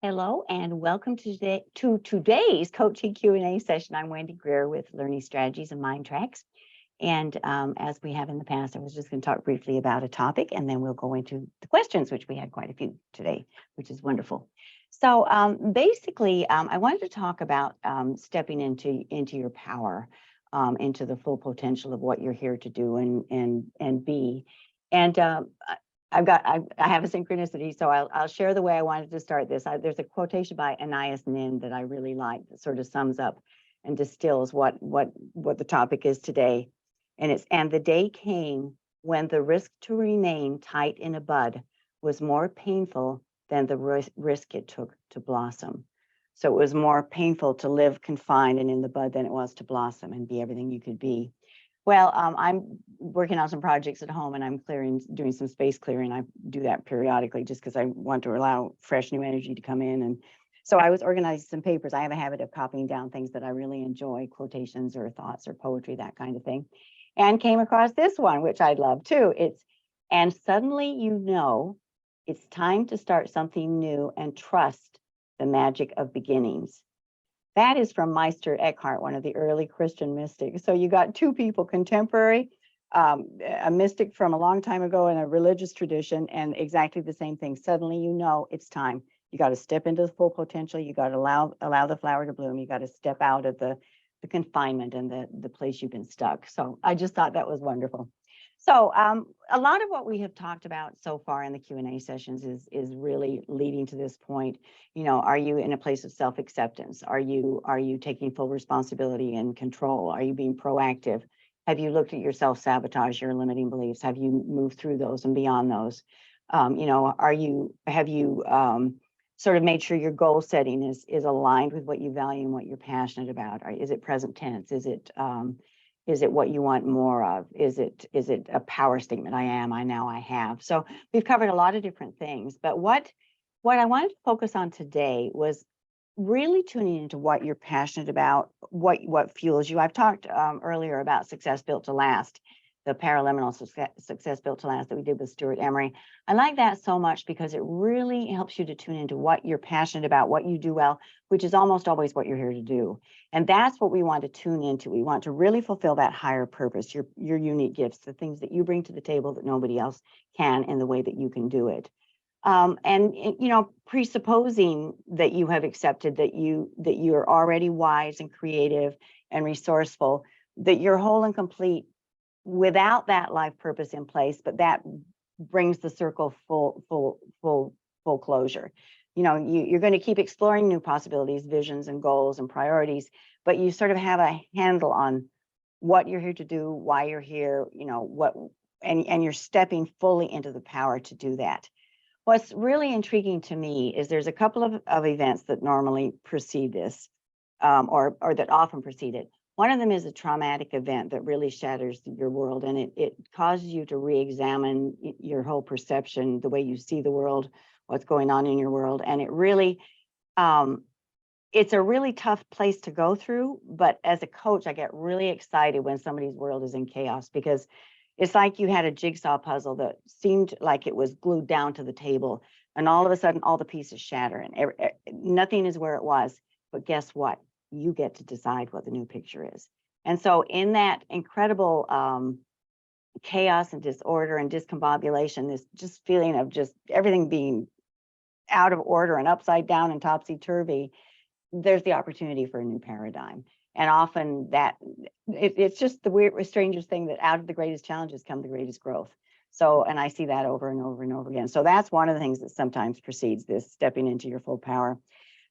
Hello and welcome to today's coaching Q&A session. I'm Wendy Greer with Learning Strategies and MINDTRX. And as we have in the past, I was just going to talk briefly about a topic, and then we'll go into the questions, which we had quite a few today, which is wonderful. So basically, I wanted to talk about stepping into your power, into the full potential of what you're here to do and be. And I have a synchronicity, so I'll share the way I wanted to start this. There's a quotation by Anais Nin that I really like that sort of sums up and distills what the topic is today. And the day came when the risk to remain tight in a bud was more painful than the risk it took to blossom. So it was more painful to live confined and in the bud than it was to blossom and be everything you could be. Well, I'm working on some projects at home, and I'm doing some space clearing. I do that periodically just because I want to allow fresh new energy to come in. And so I was organizing some papers. I have a habit of copying down things that I really enjoy, quotations or thoughts or poetry, that kind of thing, and came across this one, which I love too. And suddenly you know it's time to start something new and trust the magic of beginnings. That is from Meister Eckhart, one of the early Christian mystics. So you got two people, contemporary, a mystic from a long time ago in a religious tradition, and exactly the same thing. Suddenly you know it's time. You got to step into the full potential. You got to allow the flower to bloom. You got to step out of the confinement and the place you've been stuck. So I just thought that was wonderful. So a lot of what we have talked about so far in the Q&A sessions is really leading to this point. You know, are you in a place of self-acceptance? Are you taking full responsibility and control? Are you being proactive? Have you looked at your self-sabotage, your limiting beliefs? Have you moved through those and beyond those? You know, have you sort of made sure your goal setting is aligned with what you value and what you're passionate about? Is it present tense? Is it what you want more of? Is it a power statement? I am, I now, I have. So we've covered a lot of different things, but what I wanted to focus on today was really tuning into what you're passionate about, what fuels you. I've talked earlier about Success Built to Last, the Paraliminals Success Built to Last that we did with Stuart Emery. I like that so much because it really helps you to tune into what you're passionate about, what you do well, which is almost always what you're here to do. And that's what we want to tune into. We want to really fulfill that higher purpose, your unique gifts, the things that you bring to the table that nobody else can in the way that you can do it. And you know, presupposing that you have accepted that you're already wise and creative and resourceful, that you're whole and complete without that life purpose in place, but that brings the circle full closure. You know, you're going to keep exploring new possibilities, visions and goals and priorities, but you sort of have a handle on what you're here to do, why you're here, you know, and you're stepping fully into the power to do that. What's really intriguing to me is there's a couple of events that normally precede this, or that often precede it. One of them is a traumatic event that really shatters your world, and it causes you to re-examine your whole perception, the way you see the world, what's going on in your world. And it really, it's a really tough place to go through. But as a coach, I get really excited when somebody's world is in chaos, because it's like you had a jigsaw puzzle that seemed like it was glued down to the table, and all of a sudden all the pieces shatter and nothing is where it was. But guess what? You get to decide what the new picture is. And so in that incredible chaos and disorder and discombobulation, this just feeling of just everything being out of order and upside down and topsy-turvy, there's the opportunity for a new paradigm. And often that it's just the strangest thing that out of the greatest challenges come the greatest growth. So, and I see that over and over and over again. So that's one of the things that sometimes precedes this stepping into your full power.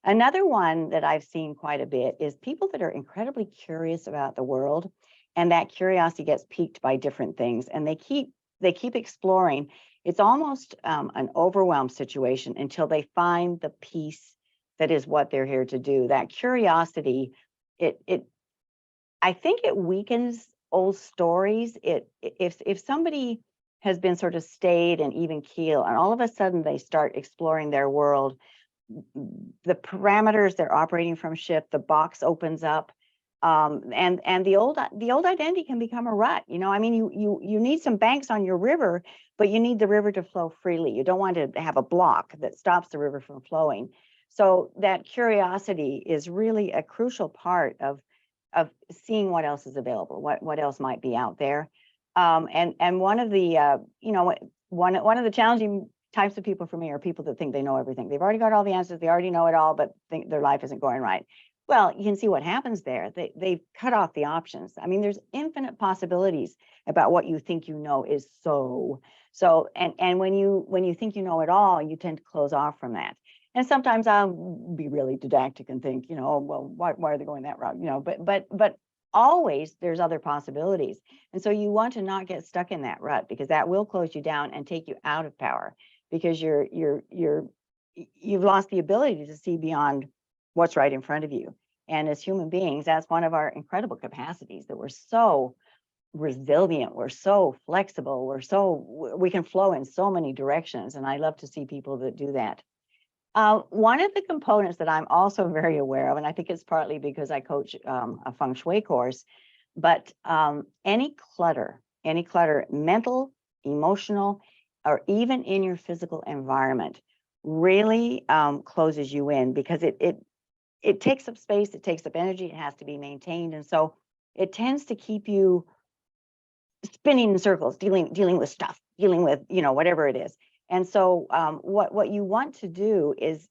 Another one that I've seen quite a bit is people that are incredibly curious about the world, and that curiosity gets piqued by different things, and they keep exploring. It's almost an overwhelmed situation until they find the peace that is what they're here to do. That curiosity, I think it weakens old stories. If somebody has been sort of staid and even keel, and all of a sudden they start exploring their world, the parameters they're operating from shift, the box opens up, and the old identity can become a rut. You know, I mean, you need some banks on your river, but you need the river to flow freely. You don't want to have a block that stops the river from flowing. So that curiosity is really a crucial part of seeing what else is available, what else might be out there. And one of the one of the challenging types of people for me are people that think they know everything. They've already got all the answers, they already know it all, but think their life isn't going right. Well, you can see what happens there. They've cut off the options. I mean, there's infinite possibilities about what you think you know is so. And when you think you know it all, you tend to close off from that. And sometimes I'll be really didactic and think, oh, well, why are they going that route? But always there's other possibilities. And so you want to not get stuck in that rut, because that will close you down and take you out of power, because you've lost the ability to see beyond what's right in front of you. And as human beings, that's one of our incredible capacities, that we're so resilient, we're so flexible, we can flow in so many directions. And I love to see people that do that. One of the components that I'm also very aware of, and I think it's partly because I coach a feng shui course, but any clutter, mental, emotional, or even in your physical environment, really closes you in, because it takes up space, it takes up energy, it has to be maintained. And so it tends to keep you spinning in circles, dealing with stuff, dealing with, whatever it is. And so what you want to do is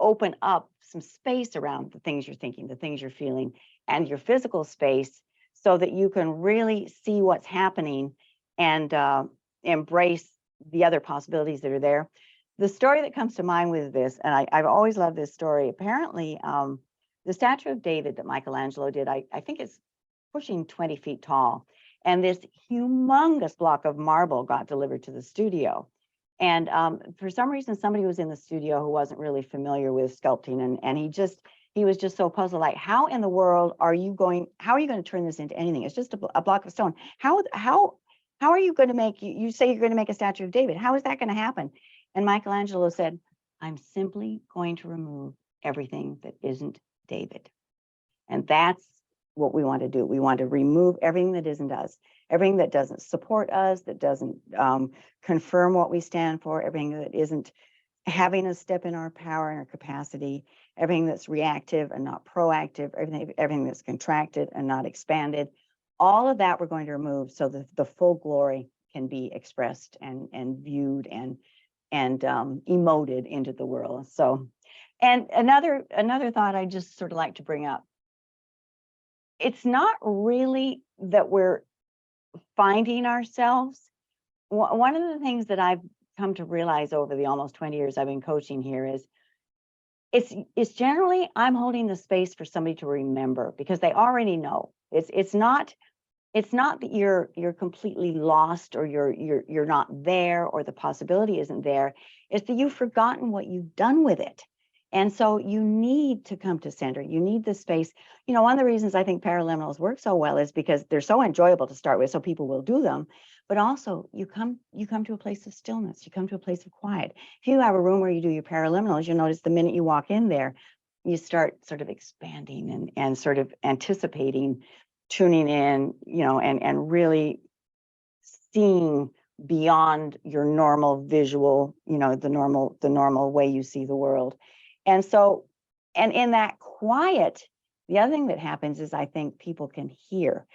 open up some space around the things you're thinking, the things you're feeling, and your physical space, so that you can really see what's happening and embrace the other possibilities that are there. The story that comes to mind with this, and I've always loved this story, apparently the statue of David that Michelangelo did, I think it's pushing 20 feet tall. And this humongous block of marble got delivered to the studio. And for some reason, somebody was in the studio who wasn't really familiar with sculpting, and he was just so puzzled, like, how in the world are you going to turn this into anything? It's just a block of stone. How are you going to make, you say you're going to make a statue of David? How is that going to happen? And Michelangelo said, I'm simply going to remove everything that isn't David. And that's what we want to do. We want to remove everything that isn't us, everything that doesn't support us, that doesn't confirm what we stand for, everything that isn't having us step in our power and our capacity, everything that's reactive and not proactive, everything that's contracted and not expanded. All of that we're going to remove, so that the full glory can be expressed and viewed and emoted into the world. So, and another thought I just sort of like to bring up, it's not really that we're finding ourselves. One of the things that I've come to realize over the almost 20 years I've been coaching here is it's generally I'm holding the space for somebody to remember, because they already know. It's not that you're completely lost, or you're not there, or the possibility isn't there. It's that you've forgotten what you've done with it. And so you need to come to center. You need the space. One of the reasons I think paraliminals work so well is because they're so enjoyable to start with, so people will do them. But also you come to a place of stillness. You come to a place of quiet. If you have a room where you do your paraliminals, you'll notice the minute you walk in there, you start sort of expanding and sort of anticipating, tuning in, and really seeing beyond your normal visual, the normal way you see the world. And so, and in that quiet, the other thing that happens is I think people can hear.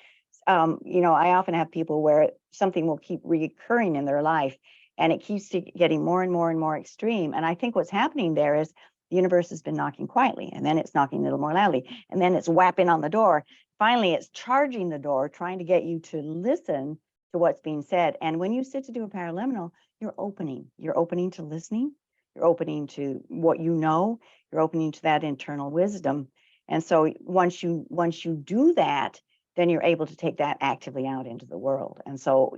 I often have people where something will keep recurring in their life, and it keeps getting more and more and more extreme. And I think what's happening there is the universe has been knocking quietly, and then it's knocking a little more loudly, and then it's whapping on the door. Finally, it's charging the door, trying to get you to listen to what's being said. And when you sit to do a paraliminal, you're opening to listening. You're opening to what you know. You're opening to that internal wisdom. And so once you do that, then you're able to take that actively out into the world. And so,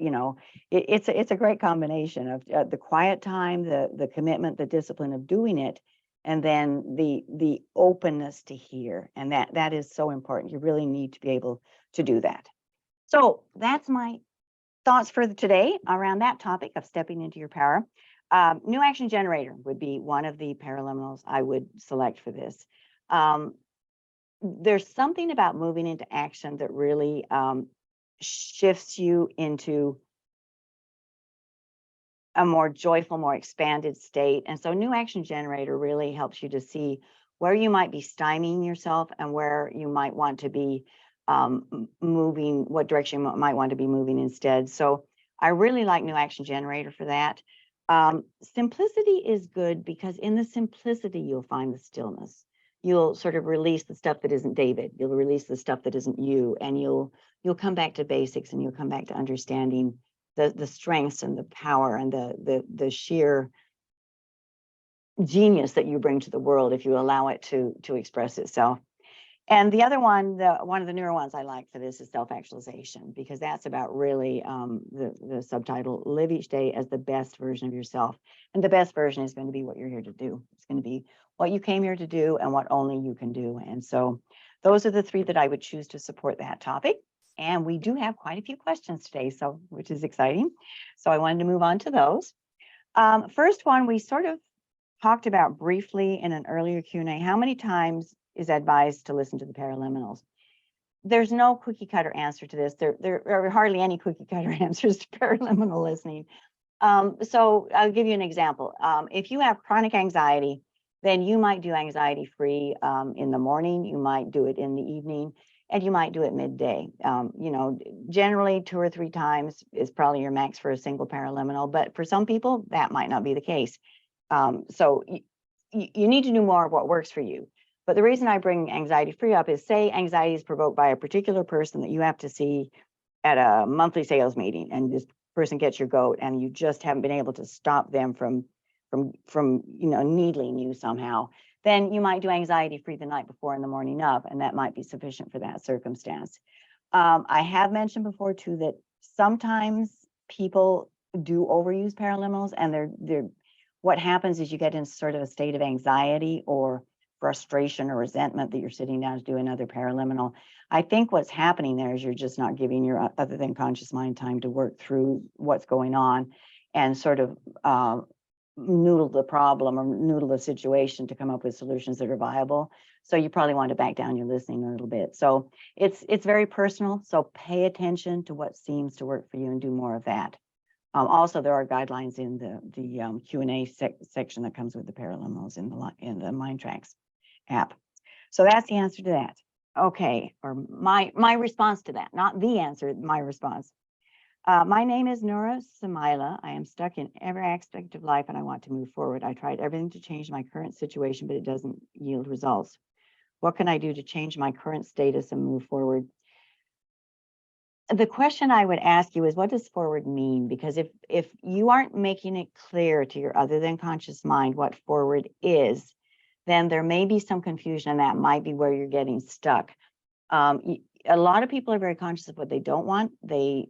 it's a great combination of the quiet time, the commitment, the discipline of doing it, and then the openness to hear. And that is so important. You really need to be able to do that. So that's my thoughts for today around that topic of stepping into your power. New action generator would be one of the paraliminals I would select for this. There's something about moving into action that really shifts you into a more joyful, more expanded state. And so New Action Generator really helps you to see where you might be stymieing yourself and where you might want to be moving, what direction you might want to be moving instead. So I really like New Action Generator for that. Simplicity is good because in the simplicity, you'll find the stillness. You'll sort of release the stuff that isn't David. You'll release the stuff that isn't you, and you'll come back to basics, and you'll come back to understanding the strengths and the power and the sheer genius that you bring to the world if you allow it to express itself. And the other one, one of the newer ones I like for this is Self-Actualization, because that's about really the subtitle, live each day as the best version of yourself. And the best version is going to be what you're here to do. It's going to be what you came here to do and what only you can do. And so those are the three that I would choose to support that topic. And we do have quite a few questions today, so which is exciting. So I wanted to move on to those. First one, we sort of talked about briefly in an earlier Q&A. How many times is advised to listen to the paraliminals? There's no cookie cutter answer to this. There are hardly any cookie cutter answers to paraliminal listening. So I'll give you an example. If you have chronic anxiety, then you might do anxiety free in the morning, you might do it in the evening, and you might do it midday. You know, generally 2 or 3 times is probably your max for a single paraliminal, but for some people that might not be the case. So you need to do more of what works for you. But the reason I bring anxiety free up is, say anxiety is provoked by a particular person that you have to see at a monthly sales meeting, and this person gets your goat and you just haven't been able to stop them from needling you somehow. Then you might do anxiety free the night before and the morning of, and that might be sufficient for that circumstance. I have mentioned before too that sometimes people do overuse paraliminals, and what happens is you get in sort of a state of anxiety or frustration or resentment that you're sitting down to do another paraliminal. I think what's happening there is you're just not giving your other than conscious mind time to work through what's going on and sort of noodle the problem or noodle the situation to come up with solutions that are viable. So you probably want to back down your listening a little bit. So it's very personal. So pay attention to what seems to work for you and do more of that. Also, there are guidelines in the Q&A section that comes with the paraliminals in the MINDTRX app. So that's the answer to that. Okay, or my response to that, not the answer, my response. My name is Nura Samaila. I am stuck in every aspect of life and I want to move forward. I tried everything to change my current situation, but it doesn't yield results. What can I do to change my current status and move forward? The question I would ask you is, what does forward mean? Because if you aren't making it clear to your other than conscious mind what forward is, then there may be some confusion, and that might be where you're getting stuck. A lot of people are very conscious of what they don't want. They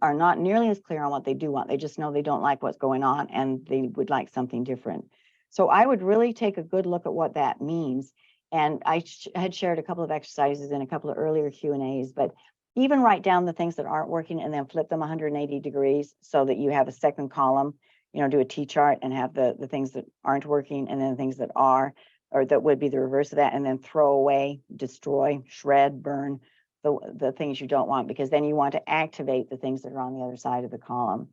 are not nearly as clear on what they do want. They just know they don't like what's going on and they would like something different. So I would really take a good look at what that means. And I had shared a couple of exercises in a couple of earlier Q&As, but even write down the things that aren't working and then flip them 180 degrees so that you have a second column, do a T-chart and have the things that aren't working and then the things that are, or that would be the reverse of that, and then throw away, destroy, shred, burn the things you don't want, because then you want to activate the things that are on the other side of the column.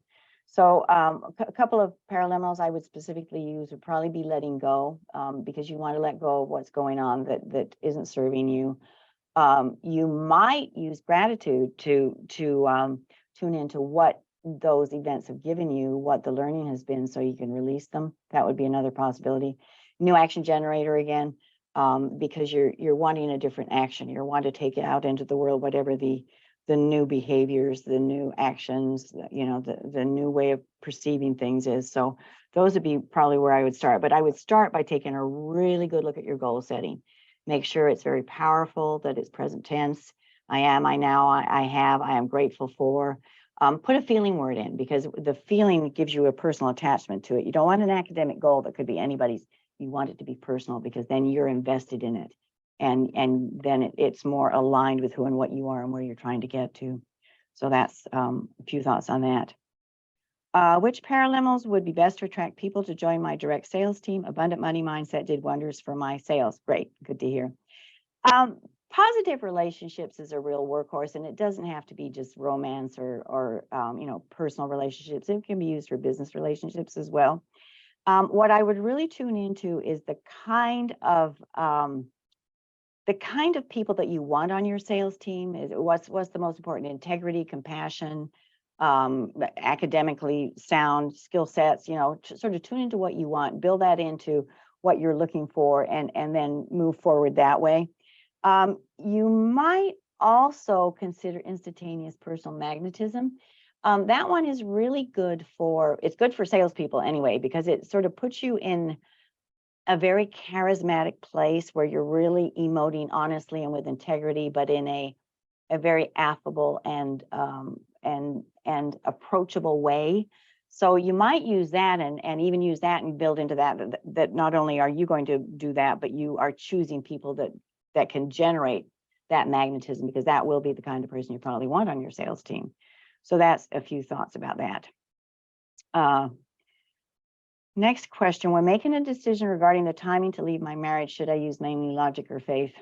So a couple of paraliminals I would specifically use would probably be letting go, because you want to let go of what's going on that isn't serving you. You might use gratitude to tune into what those events have given you, what the learning has been, so you can release them. That would be another possibility. New action generator again, because you're wanting a different action. You're wanting to take it out into the world, whatever the new behaviors, the new actions, the new way of perceiving things is. So those would be probably where I would start. But I would start by taking a really good look at your goal setting. Make sure it's very powerful, that it's present tense. I am, I now, I have, I am grateful for. Put a feeling word in, because the feeling gives you a personal attachment to it. You don't want an academic goal that could be anybody's. You want it to be personal, because then you're invested in it. And then it's more aligned with who and what you are and where you're trying to get to. So that's a few thoughts on that. Which paraliminals would be best to attract people to join my direct sales team? Abundant Money Mindset did wonders for my sales. Great, good to hear. positive relationships is a real workhorse, and it doesn't have to be just romance or personal relationships. It can be used for business relationships as well. What I would really tune into is the kind of people that you want on your sales team. Is what's the most important: integrity, compassion, academically sound skill sets. Sort of tune into what you want, build that into what you're looking for, and then move forward that way. You might also consider instantaneous personal magnetism. That one is really good it's good for salespeople anyway, because it sort of puts you in a very charismatic place where you're really emoting honestly and with integrity, but in a very affable and approachable way. So you might use that and even use that and build into that not only are you going to do that, but you are choosing people that can generate that magnetism, because that will be the kind of person you probably want on your sales team. So that's a few thoughts about that. Next question: when making a decision regarding the timing to leave my marriage, should I use mainly logic or faith?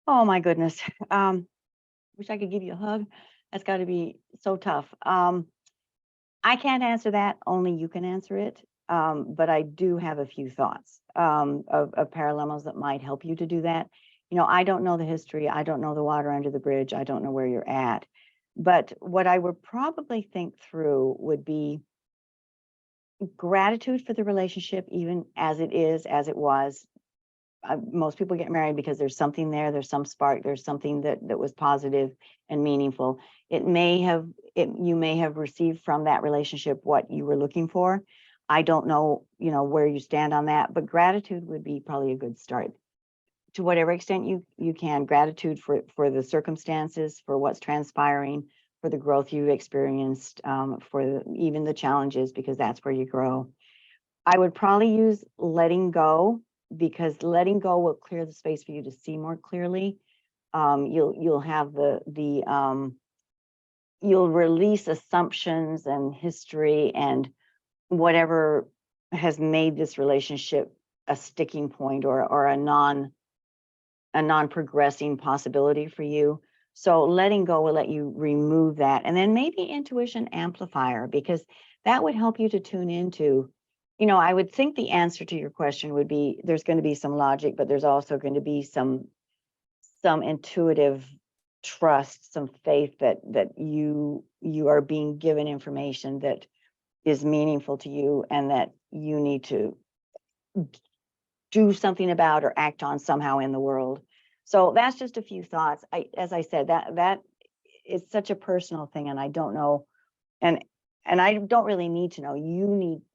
Oh my goodness. Wish I could give you a hug. That's got to be so tough. I can't answer that. Only you can answer it. But I do have a few thoughts of paraliminals that might help you to do that. I don't know the history. I don't know the water under the bridge. I don't know where you're at. But what I would probably think through would be gratitude for the relationship, even as it was. Most people get married because there's something there, there's some spark, there's something that was positive and meaningful. You may have received from that relationship what you were looking for. I don't know, where you stand on that, but gratitude would be probably a good start. To whatever extent you can, gratitude for the circumstances, for what's transpiring, for the growth you've experienced, for even the challenges, because that's where you grow. I would probably use letting go, because letting go will clear the space for you to see more clearly. You'll have you'll release assumptions and history and whatever has made this relationship a sticking point or a non-progressing possibility for you. So letting go will let you remove that. And then maybe intuition amplifier, because that would help you to tune into, I would think the answer to your question would be there's going to be some logic, but there's also going to be some intuitive trust, some faith that you are being given information that is meaningful to you and that you need to do something about or act on somehow in the world. So that's just a few thoughts. As I said, that is such a personal thing, and I don't know, and I don't really need to know. You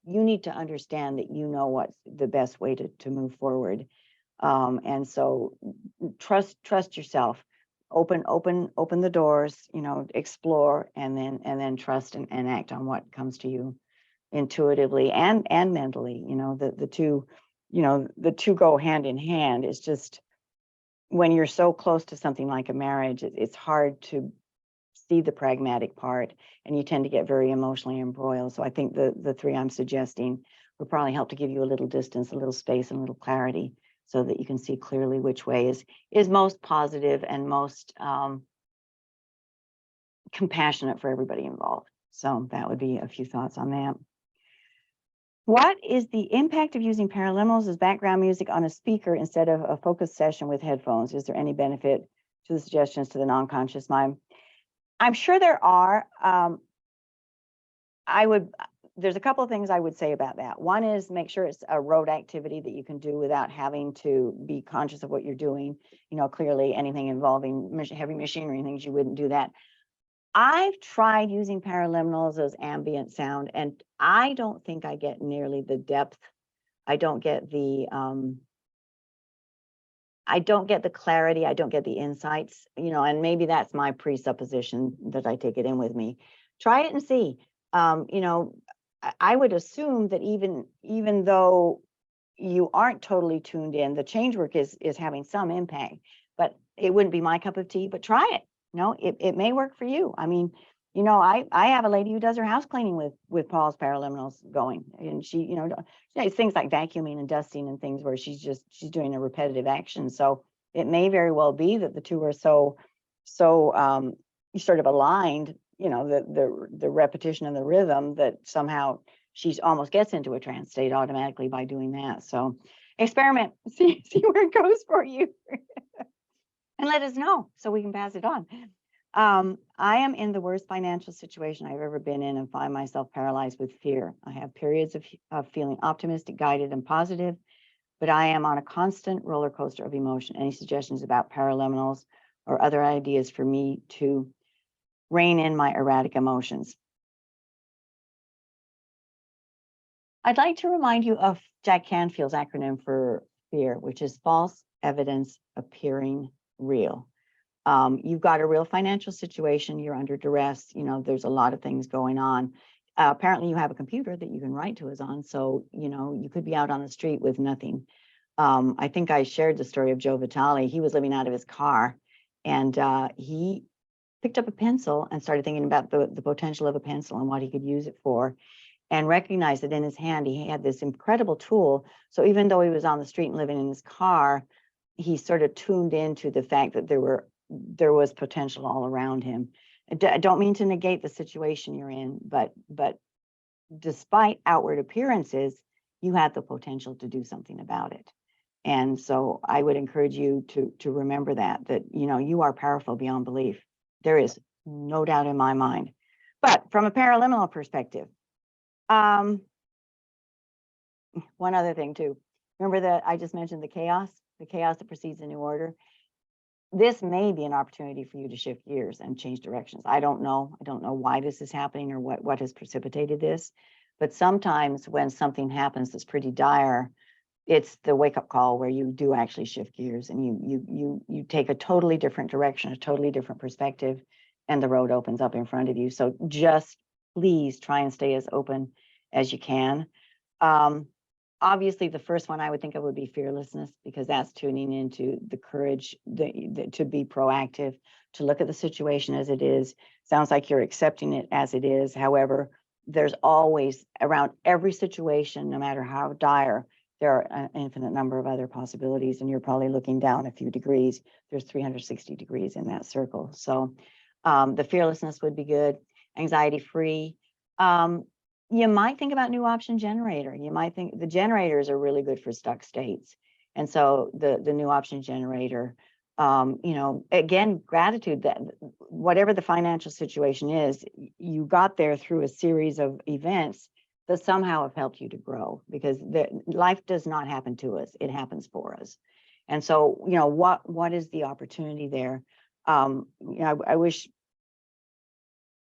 need to understand that you know what's the best way to move forward. And so trust yourself. Open the doors, explore, and then trust and act on what comes to you intuitively and mentally. The two go hand in hand. It's just when you're so close to something like a marriage, it's hard to see the pragmatic part, and you tend to get very emotionally embroiled. So I think the three I'm suggesting will probably help to give you a little distance, a little space, and a little clarity, so that you can see clearly which way is most positive and most compassionate for everybody involved. So that would be a few thoughts on that. What is the impact of using paraliminals as background music on a speaker instead of a focused session with headphones? Is there any benefit to the suggestions to the non-conscious mind? I'm sure there are. There's a couple of things I would say about that. One is make sure it's a road activity that you can do without having to be conscious of what you're doing. Clearly anything involving heavy machinery and things, you wouldn't do that. I've tried using paraliminals as ambient sound, and I don't think I get nearly the depth. I don't get the clarity. I don't get the insights, and maybe that's my presupposition that I take it in with me. Try it and see. I would assume that even though you aren't totally tuned in, the change work is having some impact, but it wouldn't be my cup of tea. But try it. It may work for you. I mean, I have a lady who does her house cleaning with Paul's paraliminals going, and she, it's things like vacuuming and dusting and things where she's doing a repetitive action. So it may very well be that the two are so sort of aligned, you know, the repetition and the rhythm, that somehow she almost gets into a trance state automatically by doing that. So experiment, see where it goes for you. And let us know so we can pass it on. I am in the worst financial situation I've ever been in and find myself paralyzed with fear. I have periods of feeling optimistic, guided, and positive, but I am on a constant roller coaster of emotion. Any suggestions about paraliminals or other ideas for me to rein in my erratic emotions? I'd like to remind you of Jack Canfield's acronym for fear, which is false evidence appearing real. You've got a real financial situation, you're under duress, you know, there's a lot of things going on. Apparently you have a computer that you can write to us on, so, you know, you could be out on the street with nothing. I think I shared the story of Joe Vitale. He was living out of his car, and he picked up a pencil and started thinking about the potential of a pencil and what he could use it for, and recognized that in his hand he had this incredible tool. So even though he was on the street and living in his car, he sort of tuned into the fact that there was potential all around him. I don't mean to negate the situation you're in, but despite outward appearances, you have the potential to do something about it. And so I would encourage you to remember that you know, you are powerful beyond belief. There is no doubt in my mind. But from a paraliminal perspective, one other thing too. Remember that I just mentioned the chaos that precedes a new order. This may be an opportunity for you to shift gears and change directions. I don't know why this is happening or what has precipitated this, but sometimes when something happens that's pretty dire, it's the wake-up call where you do actually shift gears and you take a totally different direction, a totally different perspective, and the road opens up in front of you. So just please try and stay as open as you can. Obviously, the first one I would think of would be fearlessness, because that's tuning into the courage to be proactive, to look at the situation as it is. Sounds like you're accepting it as it is. However, there's always, around every situation, no matter how dire, there are an infinite number of other possibilities, and you're probably looking down a few degrees. There's 360 degrees in that circle. So the fearlessness would be good. Anxiety-free. You might think about new option generator. You might think the generators are really good for stuck states. And so the new option generator, you know, again, gratitude that whatever the financial situation is, you got there through a series of events that somehow have helped you to grow, because life does not happen to us. It happens for us. And so, you know, what is the opportunity there? You know, I wish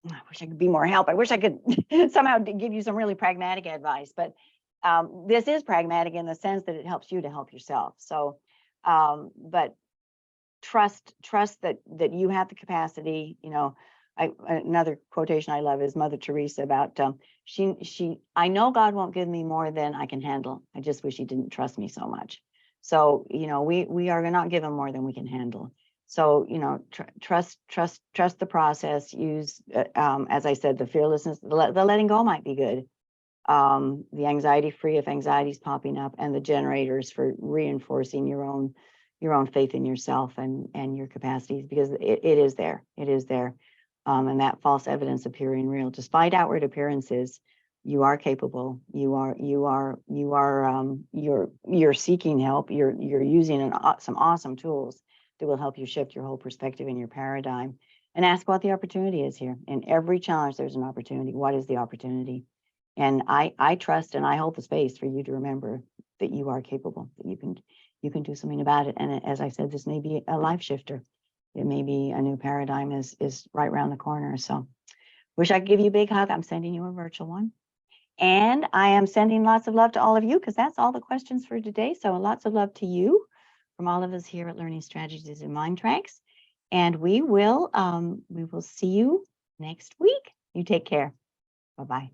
I could be more help. I wish I could somehow give you some really pragmatic advice, but this is pragmatic in the sense that it helps you to help yourself. So, but trust that you have the capacity. You know, another quotation I love is Mother Teresa about I know God won't give me more than I can handle. I just wish he didn't trust me so much. So, you know, we are not given more than we can handle. So, you know, trust the process. Use, as I said, the fearlessness, the letting go might be good. The anxiety-free if anxiety is popping up, and the generators for reinforcing your own faith in yourself and your capacities, because it is there. It is there. And that false evidence appearing real, despite outward appearances, you are capable. You're seeking help. You're using some awesome tools that will help you shift your whole perspective and your paradigm. And ask what the opportunity is here. In every challenge, there's an opportunity. What is the opportunity? And I trust and I hold the space for you to remember that you are capable, that you can do something about it. And as I said, this may be a life shifter. It may be a new paradigm is right around the corner. So wish I could give you a big hug. I'm sending you a virtual one. And I am sending lots of love to all of you, because that's all the questions for today. So lots of love to you from all of us here at Learning Strategies in MINDTRX. And we will see you next week. You take care. Bye-bye.